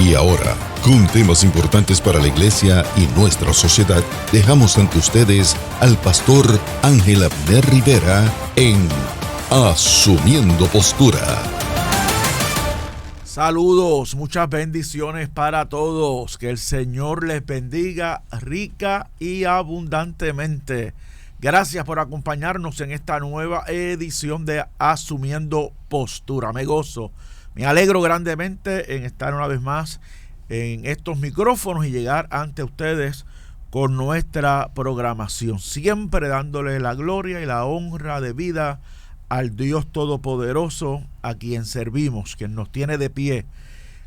Y ahora, con temas importantes para la iglesia y nuestra sociedad, dejamos ante ustedes al pastor Ángel Abner Rivera en Asumiendo Postura. Saludos, muchas bendiciones para todos. Que el Señor les bendiga rica y abundantemente. Gracias por acompañarnos en esta nueva edición de Asumiendo Postura. Me gozo, me alegro grandemente en estar una vez más en estos micrófonos y llegar ante ustedes con nuestra programación. Siempre dándole la gloria y la honra de vida al Dios Todopoderoso, a quien servimos, quien nos tiene de pie.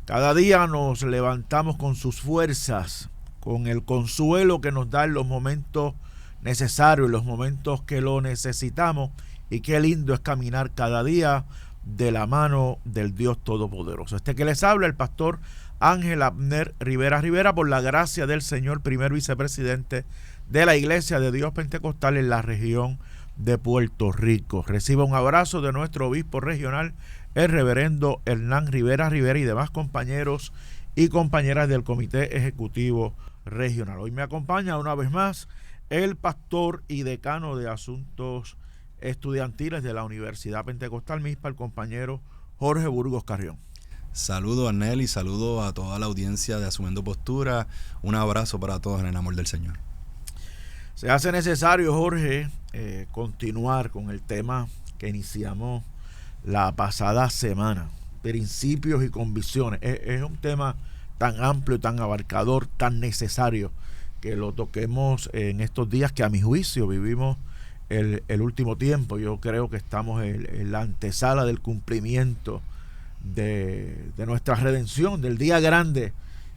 Cada día nos levantamos con sus fuerzas, con el consuelo que nos da en los momentos necesarios, en los momentos que lo necesitamos. Y qué lindo es caminar cada día de la mano del Dios Todopoderoso. Este que les habla, el pastor Ángel Abner Rivera, por la gracia del Señor, primer vicepresidente de la Iglesia de Dios Pentecostal en la región de Puerto Rico. Reciba un abrazo de nuestro obispo regional, el reverendo Hernán Rivera y demás compañeros y compañeras del Comité Ejecutivo Regional. Hoy me acompaña una vez más el pastor y decano de Asuntos Estudiantiles de la Universidad Pentecostal Mispa, el compañero Jorge Burgos Carrión. Saludo a Nelly, saludo a toda la audiencia de Asumiendo Postura. Un abrazo para todos en el amor del Señor. Se hace necesario, Jorge, continuar con el tema que iniciamos la pasada semana, principios y convicciones. Es un tema tan amplio, tan abarcador, tan necesario que lo toquemos en estos días que a mi juicio vivimos el último tiempo. Yo creo que estamos en la antesala del cumplimiento de nuestra redención, del día grande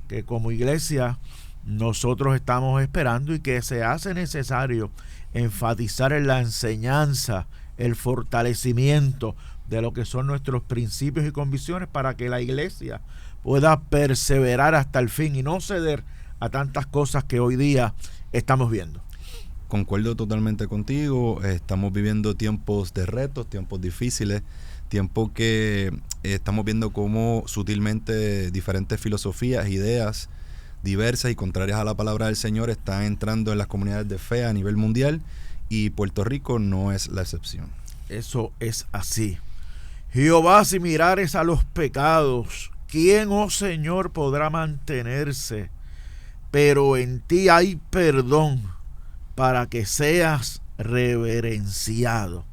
que como iglesia nosotros estamos esperando y que se hace necesario enfatizar en la enseñanza, el fortalecimiento de lo que son nuestros principios y convicciones para que la iglesia pueda perseverar hasta el fin y no ceder a tantas cosas que hoy día estamos viendo. Concuerdo totalmente contigo. Estamos viviendo tiempos de retos, tiempos difíciles, tiempos que estamos viendo cómo sutilmente diferentes filosofías, ideas diversas y contrarias a la palabra del Señor están entrando en las comunidades de fe a nivel mundial, y Puerto Rico no es la excepción. Eso es así. Jehová, si mirares a los pecados, ¿quién, oh Señor, podrá mantenerse? Pero en ti hay perdón para que seas reverenciado,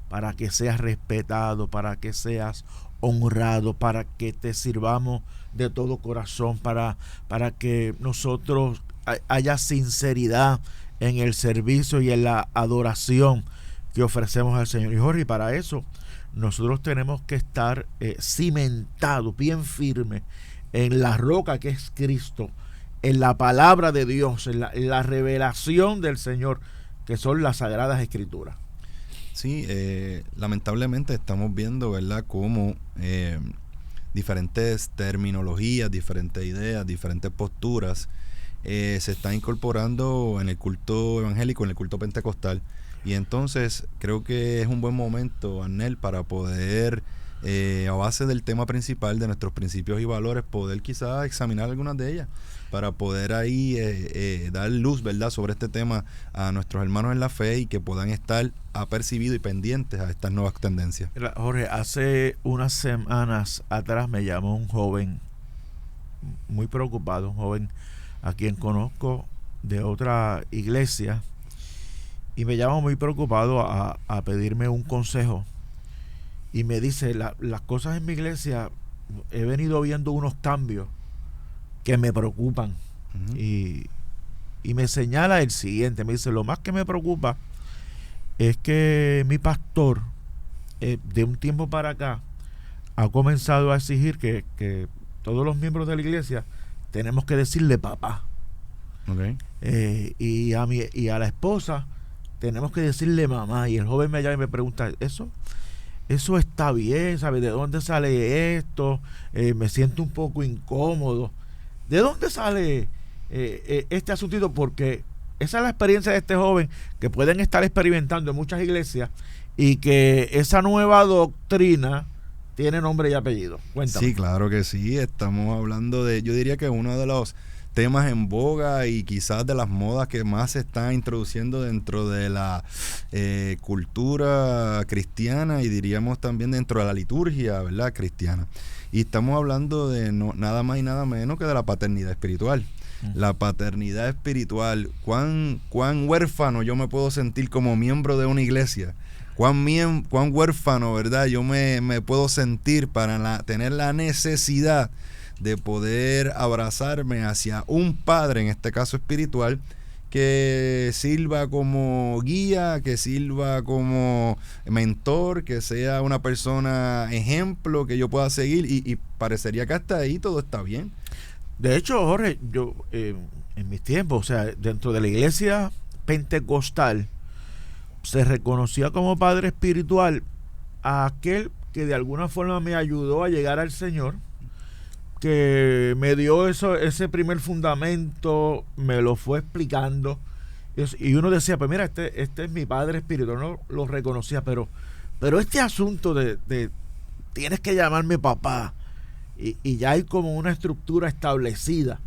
para que seas respetado, para que seas honrado, para que te sirvamos de todo corazón, para que nosotros haya sinceridad en el servicio y en la adoración que ofrecemos al Señor. Y Jorge, para eso nosotros tenemos que estar cimentados, bien firmes en la roca que es Cristo, en la palabra de Dios, en la revelación del Señor, que son las Sagradas Escrituras. Sí, lamentablemente estamos viendo, ¿verdad?, cómo diferentes terminologías, diferentes ideas, diferentes posturas se están incorporando en el culto evangélico, en el culto pentecostal. Y entonces creo que es un buen momento, Arnel, para poder, a base del tema principal de nuestros principios y valores, poder quizás examinar algunas de ellas, para poder ahí dar luz, ¿verdad?, sobre este tema a nuestros hermanos en la fe y que puedan estar apercibidos y pendientes a estas nuevas tendencias. Jorge, hace unas semanas atrás me llamó un joven muy preocupado, un joven a quien conozco de otra iglesia, y me llama muy preocupado a pedirme un consejo, y me dice, las cosas en mi iglesia, he venido viendo unos cambios que me preocupan. Uh-huh. Y me señala el siguiente, me dice, lo más que me preocupa es que mi pastor de un tiempo para acá ha comenzado a exigir que todos los miembros de la iglesia tenemos que decirle papá. Okay. Y a la esposa tenemos que decirle mamá. Y el joven me llama y me pregunta, ¿eso está bien? ¿Sabe de dónde sale esto? Me siento un poco incómodo. ¿De dónde sale este asuntito? Porque esa es la experiencia de este joven, que pueden estar experimentando en muchas iglesias, y que esa nueva doctrina tiene nombre y apellido. Cuéntame. Sí, claro que sí. Estamos hablando de, yo diría que uno de los temas en boga y quizás de las modas que más se están introduciendo dentro de la cultura cristiana y diríamos también dentro de la liturgia, ¿verdad?, cristiana. Y estamos hablando de nada más y nada menos que de la paternidad espiritual. La paternidad espiritual, cuán huérfano yo me puedo sentir como miembro de una iglesia, cuán huérfano, ¿verdad?, yo me puedo sentir para tener la necesidad de poder abrazarme hacia un padre, en este caso espiritual, que sirva como guía, que sirva como mentor, que sea una persona ejemplo que yo pueda seguir y parecería que hasta ahí todo está bien. De hecho, Jorge, yo en mis tiempos, o sea, dentro de la iglesia pentecostal, se reconocía como padre espiritual a aquel que de alguna forma me ayudó a llegar al Señor, que me dio ese primer fundamento, me lo fue explicando, y uno decía, pues mira, este es mi padre espiritual, no lo reconocía, pero este asunto de tienes que llamarme papá, y ya hay como una estructura establecida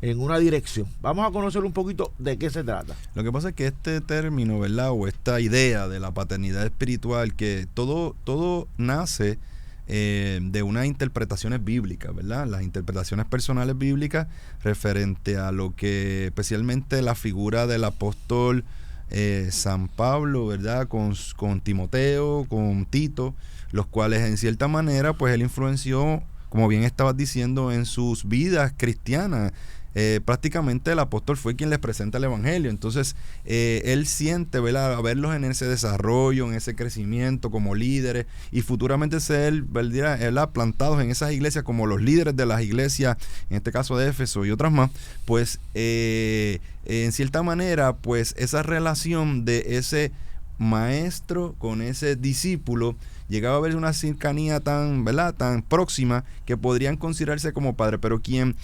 en una dirección. Vamos a conocer un poquito de qué se trata. Lo que pasa es que este término, ¿verdad?, o esta idea de la paternidad espiritual, que todo nace de unas interpretaciones bíblicas, ¿verdad? Las interpretaciones personales bíblicas referente a lo que especialmente la figura del apóstol San Pablo, ¿verdad?, con Timoteo, con Tito, los cuales en cierta manera pues él influenció, como bien estabas diciendo, en sus vidas cristianas. Prácticamente el apóstol fue quien les presenta el evangelio. Entonces él siente, ¿verdad?, verlos en ese desarrollo, en ese crecimiento como líderes y futuramente ser, ¿verdad?, plantados en esas iglesias como los líderes de las iglesias, en este caso de Éfeso y otras más. Pues en cierta manera pues esa relación de ese maestro con ese discípulo llegaba a haber una cercanía tan, ¿verdad?, tan próxima que podrían considerarse como padre. Pero quien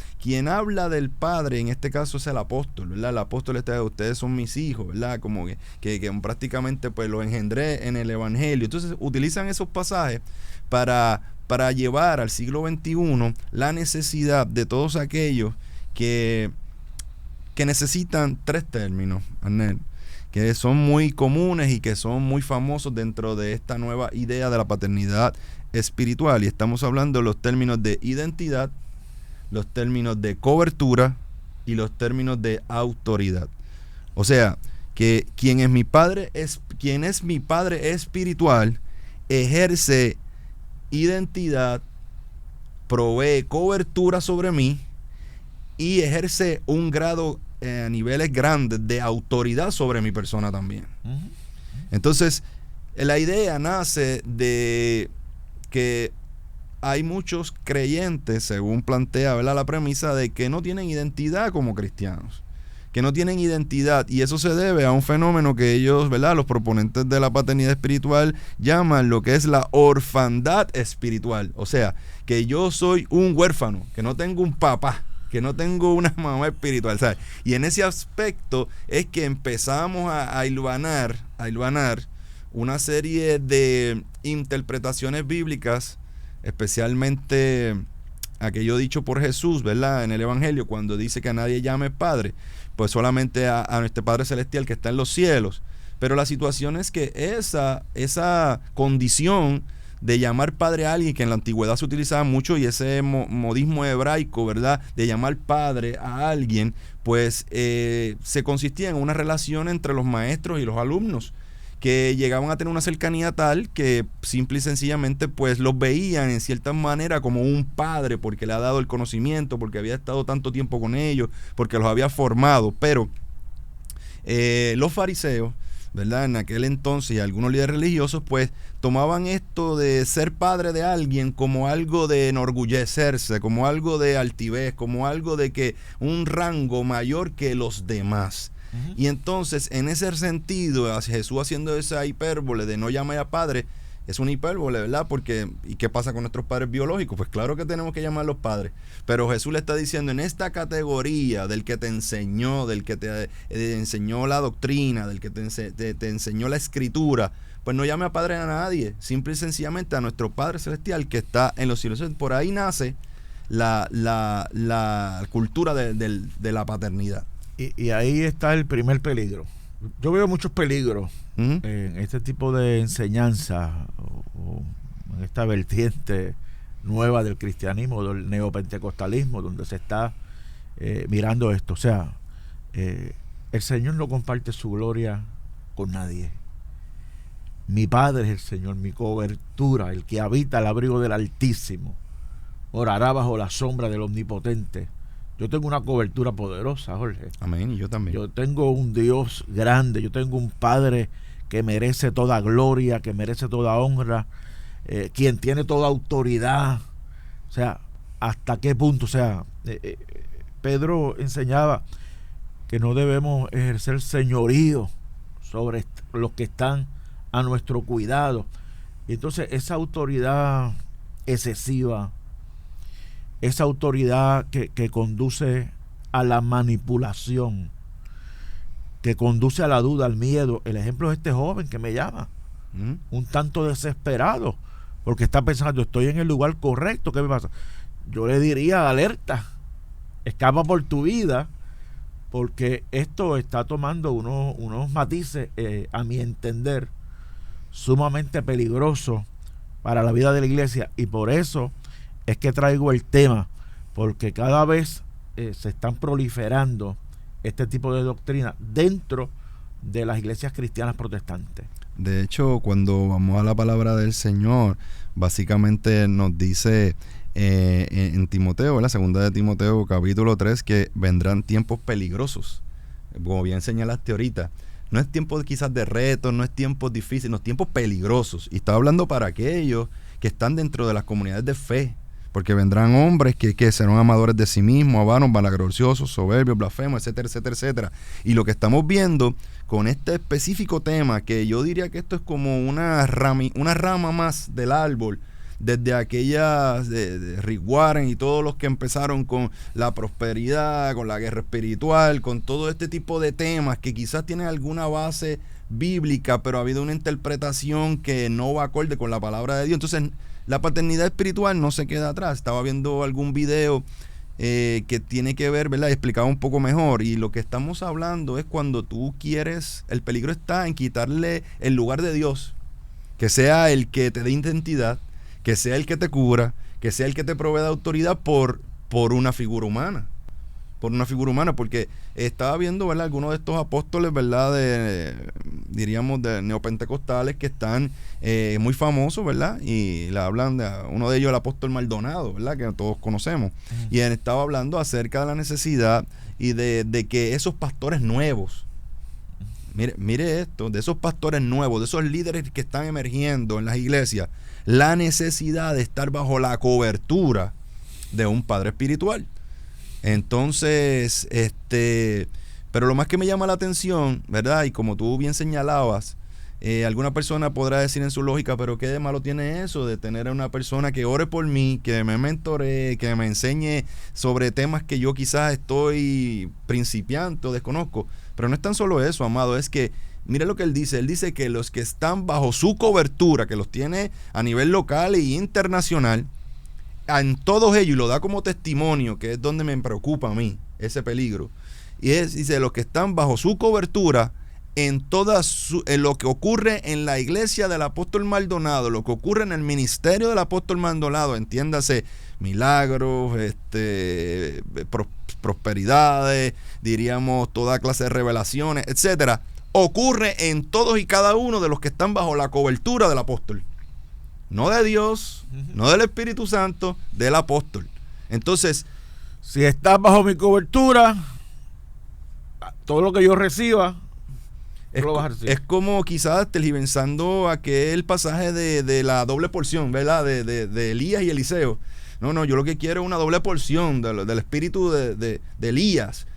habla del padre en este caso es el apóstol, ¿verdad? El apóstol está: ustedes son mis hijos, ¿verdad? Como que prácticamente pues lo engendré en el evangelio. Entonces utilizan esos pasajes para llevar al siglo XXI la necesidad de todos aquellos que necesitan tres términos, Arnel, que son muy comunes y que son muy famosos dentro de esta nueva idea de la paternidad espiritual. Y estamos hablando de los términos de identidad, los términos de cobertura y los términos de autoridad. O sea, que quien es mi padre espiritual ejerce identidad, provee cobertura sobre mí y ejerce un grado a niveles grandes de autoridad sobre mi persona también. Entonces, la idea nace de que hay muchos creyentes, según plantea, ¿verdad?, la premisa de que no tienen identidad como cristianos, que no tienen identidad, y eso se debe a un fenómeno que ellos, ¿verdad?, los proponentes de la paternidad espiritual llaman lo que es la orfandad espiritual. O sea, que yo soy un huérfano, que no tengo un papá, que no tengo una mamá espiritual, ¿sabes? Y en ese aspecto es que empezamos a hilvanar una serie de interpretaciones bíblicas, especialmente aquello dicho por Jesús, ¿verdad?, en el Evangelio, cuando dice que a nadie llame Padre, pues solamente a nuestro Padre Celestial que está en los cielos. Pero la situación es que esa condición de llamar padre a alguien, que en la antigüedad se utilizaba mucho, y ese modismo hebraico, ¿verdad?, de llamar padre a alguien, pues se consistía en una relación entre los maestros y los alumnos, que llegaban a tener una cercanía tal que simple y sencillamente pues los veían en cierta manera como un padre, porque le ha dado el conocimiento, porque había estado tanto tiempo con ellos, porque los había formado. Pero los fariseos, ¿verdad?, en aquel entonces, y algunos líderes religiosos, pues tomaban esto de ser padre de alguien como algo de enorgullecerse, como algo de altivez, como algo de que un rango mayor que los demás. Y entonces, en ese sentido, Jesús haciendo esa hipérbole de no llamar a padre, es una hipérbole, ¿verdad? Porque, ¿y qué pasa con nuestros padres biológicos? Pues claro que tenemos que llamarlos padres, pero Jesús le está diciendo, en esta categoría del que te enseñó, del que te enseñó la doctrina, del que te enseñó la escritura, pues no llame a padre a nadie, simple y sencillamente a nuestro Padre Celestial que está en los cielos. Por ahí nace la cultura de la paternidad. Y ahí está el primer peligro. Yo veo muchos peligros en este tipo de enseñanza o en esta vertiente nueva del cristianismo, del neopentecostalismo, donde se está mirando esto. O sea, el Señor no comparte su gloria con nadie. Mi Padre es el Señor, mi cobertura, el que habita al abrigo del Altísimo, morará bajo la sombra del Omnipotente. Yo tengo una cobertura poderosa, Jorge. Amén, y yo también. Yo tengo un Dios grande, yo tengo un Padre que merece toda gloria, que merece toda honra, quien tiene toda autoridad. O sea, ¿hasta qué punto? O sea, Pedro enseñaba que no debemos ejercer señorío sobre los que están a nuestro cuidado. Y entonces esa autoridad excesiva, esa autoridad que conduce a la manipulación, que conduce a la duda, al miedo. El ejemplo es este joven que me llama, un tanto desesperado, porque está pensando, estoy en el lugar correcto, ¿qué me pasa? Yo le diría, alerta, escapa por tu vida, porque esto está tomando unos matices, a mi entender, sumamente peligrosos para la vida de la iglesia. Y por eso es que traigo el tema, porque cada vez se están proliferando este tipo de doctrina dentro de las iglesias cristianas protestantes. De hecho, cuando vamos a la palabra del Señor, básicamente nos dice en Timoteo, en la segunda de Timoteo, capítulo 3, que vendrán tiempos peligrosos. Como bien señalaste ahorita, no es tiempo quizás de retos, no es tiempo difícil, no es tiempos peligrosos. Y está hablando para aquellos que están dentro de las comunidades de fe, porque vendrán hombres que serán amadores de sí mismos, avaros, vanagloriosos, soberbios, blasfemos, etcétera, etcétera, etcétera. Y lo que estamos viendo con este específico tema, que yo diría que esto es como una rama más del árbol, desde aquellas de Rick Warren y todos los que empezaron con la prosperidad, con la guerra espiritual, con todo este tipo de temas que quizás tienen alguna base bíblica, pero ha habido una interpretación que no va acorde con la palabra de Dios. Entonces, la paternidad espiritual no se queda atrás. Estaba viendo algún video que tiene que ver, ¿verdad? Explicado un poco mejor. Y lo que estamos hablando es cuando tú quieres, el peligro está en quitarle el lugar de Dios, que sea el que te dé identidad, que sea el que te cubra, que sea el que te provee de autoridad por una figura humana. Por una figura humana, porque estaba viendo, ¿verdad?, algunos de estos apóstoles, ¿verdad?, diríamos de neopentecostales que están muy famosos, ¿verdad? Y le hablan de uno de ellos, el apóstol Maldonado, ¿verdad?, que todos conocemos. Y él estaba hablando acerca de la necesidad y de que esos pastores nuevos, mire esto, de esos pastores nuevos, de esos líderes que están emergiendo en las iglesias, la necesidad de estar bajo la cobertura de un padre espiritual. Entonces, pero lo más que me llama la atención, ¿verdad? Y como tú bien señalabas, alguna persona podrá decir en su lógica, pero ¿qué de malo tiene eso de tener a una persona que ore por mí, que me mentoree, que me enseñe sobre temas que yo quizás estoy principiante o desconozco? Pero no es tan solo eso, amado, es que mire lo que él dice que los que están bajo su cobertura, que los tiene a nivel local e internacional, en todos ellos, y lo da como testimonio, que es donde me preocupa a mí ese peligro, y dice, los que están bajo su cobertura, en lo que ocurre en la iglesia del apóstol Maldonado, lo que ocurre en el ministerio del apóstol Maldonado, entiéndase, milagros, prosperidades, diríamos toda clase de revelaciones, etcétera, ocurre en todos y cada uno de los que están bajo la cobertura del apóstol. No de Dios, no del Espíritu Santo, del apóstol. Entonces, si estás bajo mi cobertura, todo lo que yo reciba, es como quizás tergiversando aquel pasaje de la doble porción, ¿verdad? De Elías y Eliseo. No, yo lo que quiero es una doble porción del espíritu de Elías.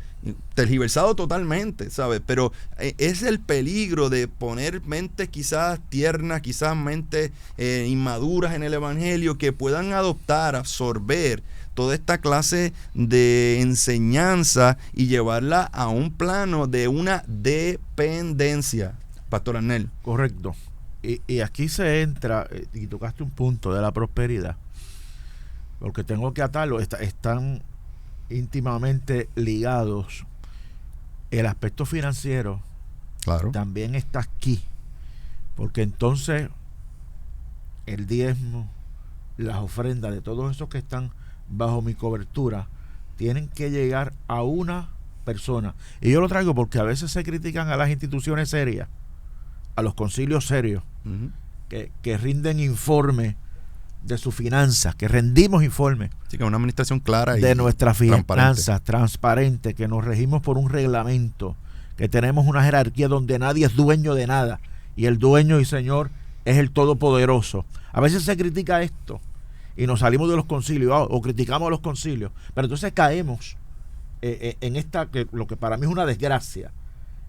Tergiversado totalmente, ¿sabes? Pero es el peligro de poner mentes quizás tiernas, quizás mentes inmaduras en el evangelio, que puedan adoptar, absorber toda esta clase de enseñanza y llevarla a un plano de una dependencia, Pastor Arnel. Correcto. y aquí se entra, y tocaste un punto de la prosperidad, porque tengo que atarlo, están íntimamente ligados. El aspecto financiero, claro, también está aquí, porque entonces el diezmo, las ofrendas de todos esos que están bajo mi cobertura tienen que llegar a una persona. Y yo lo traigo porque a veces se critican a las instituciones serias, a los concilios serios, que rinden informe de sus finanzas, que rendimos informe, sí, que una administración clara de nuestras finanzas, transparente, transparente, que nos regimos por un reglamento, que tenemos una jerarquía donde nadie es dueño de nada y el dueño y señor es el Todopoderoso. A veces se critica esto y nos salimos de los concilios o criticamos a los concilios, pero entonces caemos en esta, que lo que para mí es una desgracia,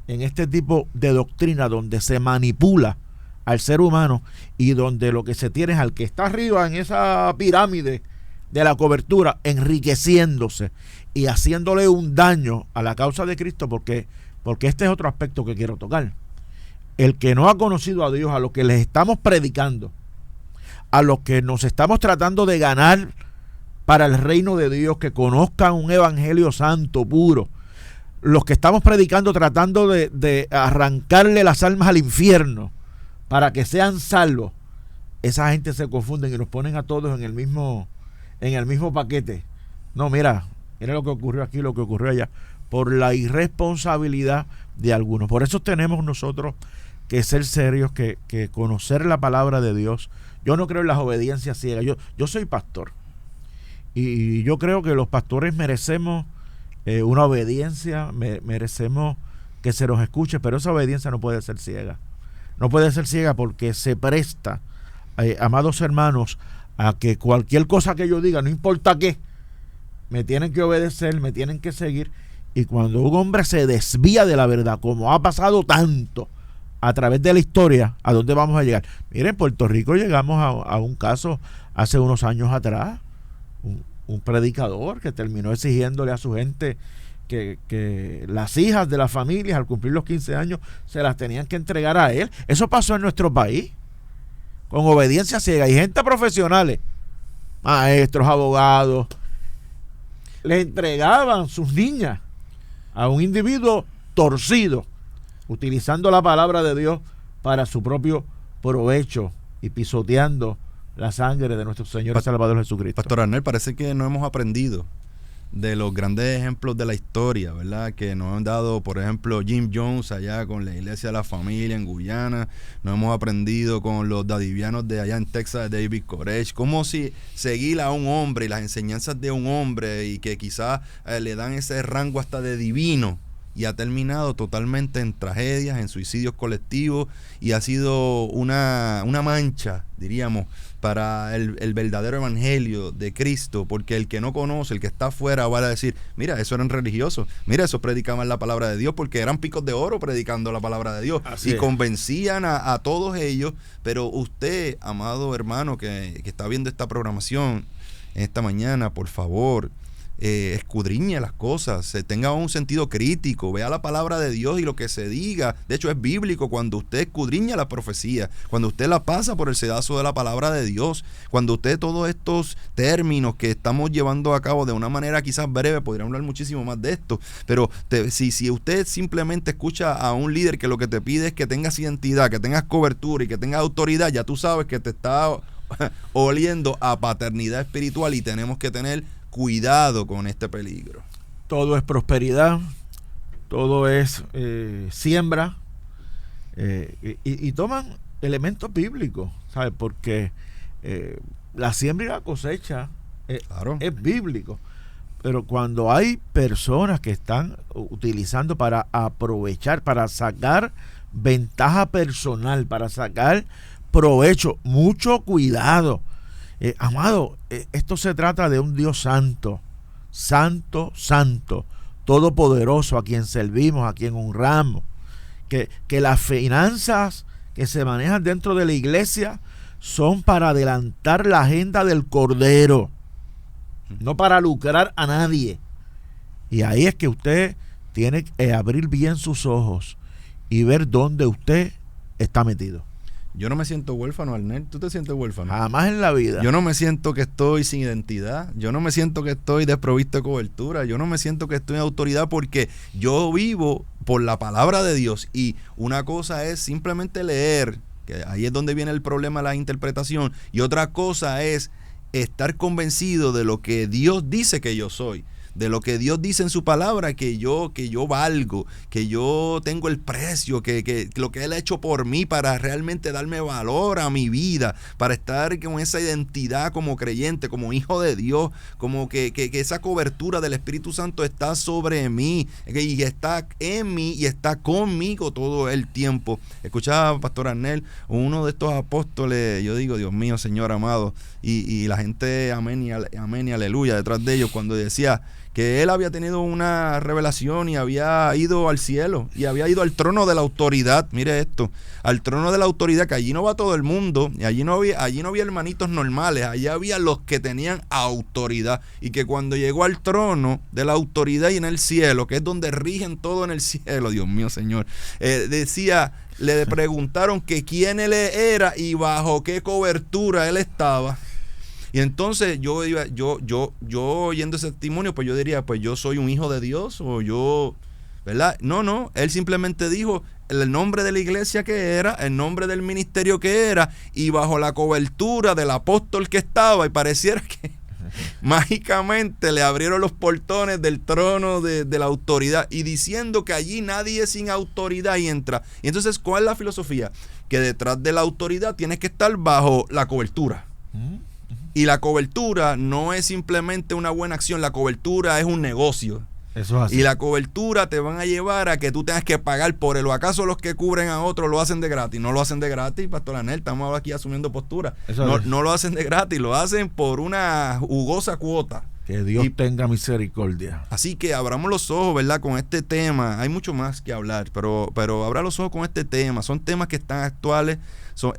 en este tipo de doctrina donde se manipula al ser humano y donde lo que se tiene es al que está arriba en esa pirámide de la cobertura enriqueciéndose y haciéndole un daño a la causa de Cristo, porque este es otro aspecto que quiero tocar. El que no ha conocido a Dios, a los que les estamos predicando, a los que nos estamos tratando de ganar para el reino de Dios, que conozcan un evangelio santo, puro, los que estamos predicando tratando de arrancarle las almas al infierno para que sean salvos, esa gente se confunden y los ponen a todos en el mismo paquete. No, mira lo que ocurrió aquí, lo que ocurrió allá, por la irresponsabilidad de algunos. Por eso tenemos nosotros que ser serios, que conocer la palabra de Dios. Yo no creo en las obediencias ciegas. Yo soy pastor y yo creo que los pastores merecemos una obediencia, merecemos que se nos escuche, pero esa obediencia no puede ser ciega. No puede ser ciega porque se presta, amados hermanos, a que cualquier cosa que yo diga, no importa qué, me tienen que obedecer, me tienen que seguir. Y cuando un hombre se desvía de la verdad, como ha pasado tanto a través de la historia, ¿a dónde vamos a llegar? Miren, en Puerto Rico llegamos a un caso hace unos años atrás, un predicador que terminó exigiéndole a su gente que las hijas de las familias al cumplir los 15 años se las tenían que entregar a él. Eso pasó en nuestro país con obediencia ciega, y gente profesionales, maestros, abogados, le entregaban sus niñas a un individuo torcido, utilizando la palabra de Dios para su propio provecho y pisoteando la sangre de nuestro Señor y Salvador Jesucristo. Pastor Arnel, parece que no hemos aprendido de los grandes ejemplos de la historia, ¿verdad? Que nos han dado, por ejemplo, Jim Jones allá con la Iglesia de la Familia en Guyana. Nos hemos aprendido con los dadivianos de allá en Texas, de David Koresh. Como si seguir a un hombre y las enseñanzas de un hombre y que quizás le dan ese rango hasta de divino, y ha terminado totalmente en tragedias, en suicidios colectivos, y ha sido una mancha, diríamos, para el verdadero evangelio de Cristo, porque el que no conoce, el que está afuera, va a decir, mira, eso eran religiosos, mira, eso predicaban la palabra de Dios, porque eran picos de oro predicando la palabra de Dios. Así y es. Convencían a todos ellos. Pero usted, amado hermano que está viendo esta programación en esta mañana, por favor, escudriñe las cosas, tenga un sentido crítico, vea la palabra de Dios y lo que se diga. De hecho, es bíblico cuando usted escudriña la profecía, cuando usted la pasa por el sedazo de la palabra de Dios, cuando usted todos estos términos que estamos llevando a cabo de una manera quizás breve, podríamos hablar muchísimo más de esto, pero si usted simplemente escucha a un líder que lo que te pide es que tengas identidad, que tengas cobertura y que tengas autoridad, ya tú sabes que te está oliendo a paternidad espiritual, y tenemos que tener cuidado con este peligro. Todo es prosperidad, todo es siembra, y toman elementos bíblicos, ¿sabes? Porque la siembra y la cosecha claro, es bíblico. Pero cuando hay personas que están utilizando para aprovechar, para sacar ventaja personal, para sacar provecho, mucho cuidado. Amado, esto se trata de un Dios santo, santo, santo, todopoderoso, a quien servimos, a quien honramos. Que las finanzas que se manejan dentro de la iglesia son para adelantar la agenda del Cordero, no para lucrar a nadie. Y ahí es que usted tiene que abrir bien sus ojos y ver dónde usted está metido. Yo no me siento huérfano, Arnel. ¿Tú te sientes huérfano? Jamás en la vida. Yo no me siento que estoy sin identidad. Yo no me siento que estoy desprovisto de cobertura. Yo no me siento que estoy en autoridad porque yo vivo por la palabra de Dios. Y una cosa es simplemente leer, que ahí es donde viene el problema de la interpretación. Y otra cosa es estar convencido de lo que Dios dice que yo soy. De lo que Dios dice en su palabra, que yo valgo, que yo tengo el precio, que lo que Él ha hecho por mí para realmente darme valor a mi vida, para estar con esa identidad como creyente, como hijo de Dios, como que esa cobertura del Espíritu Santo está sobre mí, y está en mí y está conmigo todo el tiempo. Escuchaba, Pastor Arnel, uno de estos apóstoles, yo digo, Dios mío, Señor amado, y la gente amén y aleluya detrás de ellos, cuando decía que él había tenido una revelación y había ido al cielo y había ido al trono de la autoridad. Mire esto, al trono de la autoridad, que allí no va todo el mundo, y allí no había hermanitos normales, allí había los que tenían autoridad, y que cuando llegó al trono de la autoridad y en el cielo, que es donde rigen todo en el cielo, Dios mío, Señor, decía, le preguntaron que quién él era y bajo qué cobertura él estaba. Y entonces yo oyendo ese testimonio, pues yo diría, pues yo soy un hijo de Dios, o yo, ¿verdad? No, él simplemente dijo el nombre de la iglesia que era, el nombre del ministerio que era, y bajo la cobertura del apóstol que estaba, y pareciera que mágicamente le abrieron los portones del trono de la autoridad, y diciendo que allí nadie sin autoridad y entra. Y entonces, ¿cuál es la filosofía? Que detrás de la autoridad tienes que estar bajo la cobertura. Y la cobertura no es simplemente una buena acción, la cobertura es un negocio. Eso es así. Y la cobertura te van a llevar a que tú tengas que pagar por él. ¿O acaso los que cubren a otros lo hacen de gratis? No lo hacen de gratis, Pastor Arnel, estamos aquí asumiendo postura. No lo hacen de gratis, lo hacen por una jugosa cuota. Que Dios tenga misericordia. Así que abramos los ojos, ¿verdad? Con este tema. Hay mucho más que hablar, pero abra los ojos con este tema. Son temas que están actuales.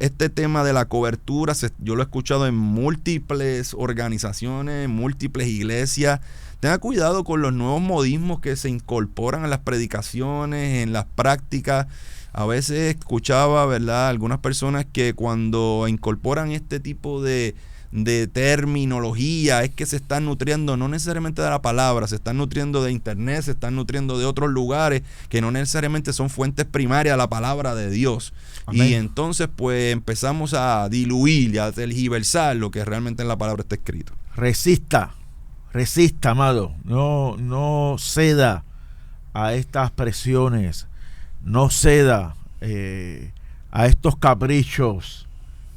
Este tema de la cobertura, yo lo he escuchado en múltiples organizaciones, en múltiples iglesias. Tenga cuidado con los nuevos modismos que se incorporan en las predicaciones, en las prácticas. A veces escuchaba, ¿verdad?, algunas personas que cuando incorporan este tipo de terminología es que se están nutriendo no necesariamente de la palabra, se están nutriendo de internet, se están nutriendo de otros lugares que no necesariamente son fuentes primarias de la palabra de Dios. Amén. Y entonces pues empezamos a diluir y a tergiversar lo que realmente en la palabra está escrito. Resista, amado, no ceda a estas presiones, no ceda a estos caprichos,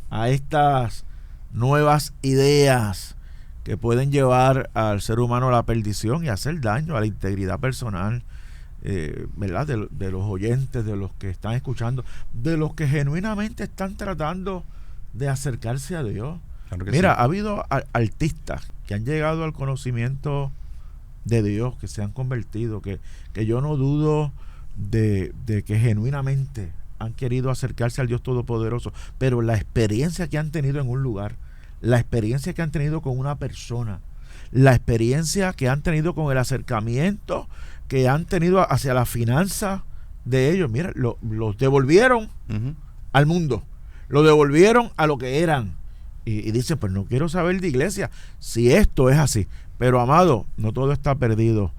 a estas nuevas ideas que pueden llevar al ser humano a la perdición y hacer daño a la integridad personal, ¿verdad? De los oyentes, de los que están escuchando, de los que genuinamente están tratando de acercarse a Dios. Claro que mira, sí. Ha habido artistas que han llegado al conocimiento de Dios, que se han convertido, que yo no dudo de que genuinamente han querido acercarse al Dios Todopoderoso, pero la experiencia que han tenido en un lugar, la experiencia que han tenido con una persona, la experiencia que han tenido con el acercamiento que han tenido hacia la finanza de ellos, mira, los devolvieron al mundo, los devolvieron a lo que eran, y dicen, pues no quiero saber de iglesia, si esto es así. Pero amado, no todo está perdido.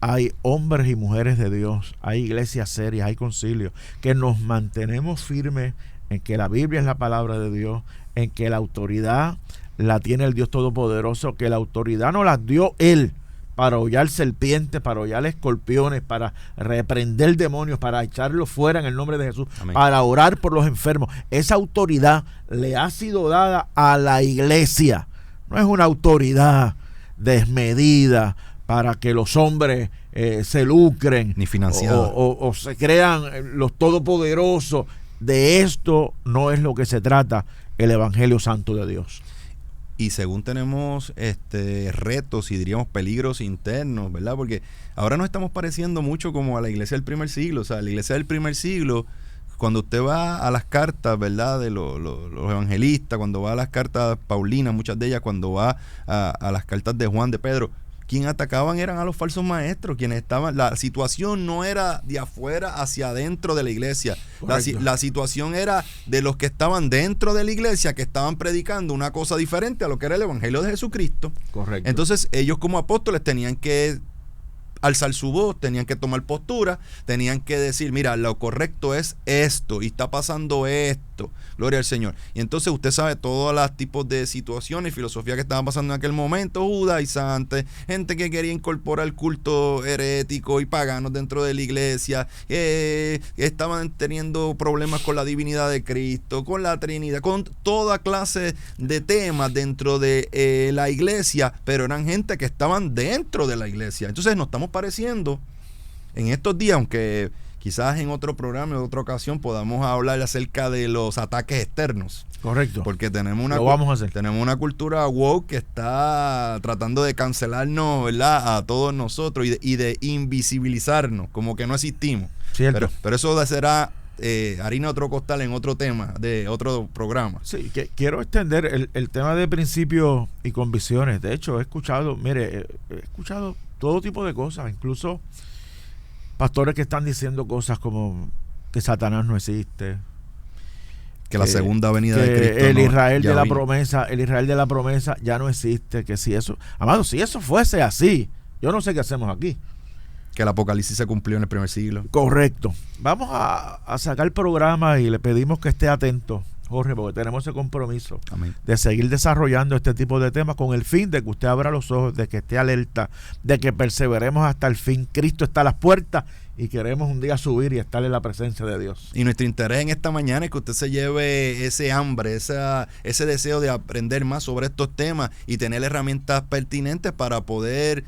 Hay hombres y mujeres de Dios, hay iglesias serias, hay concilios, que nos mantenemos firmes en que la Biblia es la palabra de Dios, en que la autoridad la tiene el Dios Todopoderoso, que la autoridad nos la dio Él para hollar serpientes, para hollar escorpiones, para reprender demonios, para echarlos fuera en el nombre de Jesús. Amén. Para orar por los enfermos. Esa autoridad le ha sido dada a la iglesia. No es una autoridad desmedida para que los hombres se lucren, ni financiada, o se crean los todopoderosos. De esto no es lo que se trata el Evangelio Santo de Dios. Y según tenemos retos y diríamos peligros internos, ¿verdad? Porque ahora nos estamos pareciendo mucho como a la iglesia del primer siglo. O sea, la iglesia del primer siglo, cuando usted va a las cartas, ¿verdad?, de los evangelistas, cuando va a las cartas paulinas, muchas de ellas, cuando va a las cartas de Juan, de Pedro, quienes atacaban eran a los falsos maestros, quienes estaban, la situación no era de afuera hacia adentro de la iglesia, la situación era de los que estaban dentro de la iglesia, que estaban predicando una cosa diferente a lo que era el evangelio de Jesucristo. Correcto. Entonces ellos como apóstoles tenían que alzar su voz, tenían que tomar postura, tenían que decir, mira, lo correcto es esto, y está pasando esto, gloria al Señor. Y entonces usted sabe todos los tipos de situaciones y filosofía que estaban pasando en aquel momento, judaizantes, gente que quería incorporar culto herético y paganos dentro de la iglesia, estaban teniendo problemas con la divinidad de Cristo, con la Trinidad, con toda clase de temas dentro de la iglesia, pero eran gente que estaban dentro de la iglesia. Entonces nos estamos pareciendo en estos días, aunque quizás en otro programa, en otra ocasión, podamos hablar acerca de los ataques externos. Correcto. Porque tenemos una cultura woke que está tratando de cancelarnos, ¿verdad?, a todos nosotros y de invisibilizarnos, como que no existimos. Cierto. Pero eso será harina de otro costal en otro tema, de otro programa. Sí, que quiero extender el tema de principios y convicciones. De hecho, he escuchado todo tipo de cosas, incluso pastores que están diciendo cosas como que Satanás no existe, que la segunda venida de Cristo el Israel de la promesa ya no existe, que si eso, amado, si eso fuese así, yo no sé qué hacemos aquí. Que el Apocalipsis se cumplió en el primer siglo. Correcto. Vamos a sacar el programa y le pedimos que esté atento, Jorge, porque tenemos ese compromiso. Amén. De seguir desarrollando este tipo de temas con el fin de que usted abra los ojos, de que esté alerta, de que perseveremos hasta el fin. Cristo está a las puertas y queremos un día subir y estar en la presencia de Dios. Y nuestro interés en esta mañana es que usted se lleve ese hambre, ese deseo de aprender más sobre estos temas y tener herramientas pertinentes para poder,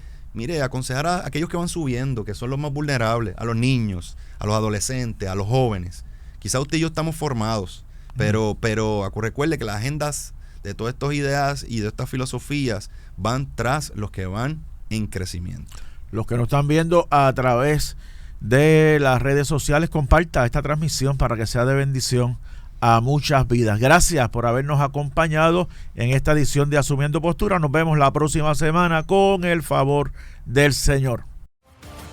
aconsejar a aquellos que van subiendo, que son los más vulnerables, a los niños, a los adolescentes, a los jóvenes. Quizá usted y yo estamos formados, pero recuerde que las agendas de todas estas ideas y de estas filosofías van tras los que van en crecimiento. Los que nos están viendo a través de las redes sociales, comparta esta transmisión para que sea de bendición a muchas vidas. Gracias por habernos acompañado en esta edición de Asumiendo Postura. Nos vemos la próxima semana con el favor del Señor.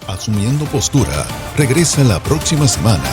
Asumiendo Postura regresa la próxima semana.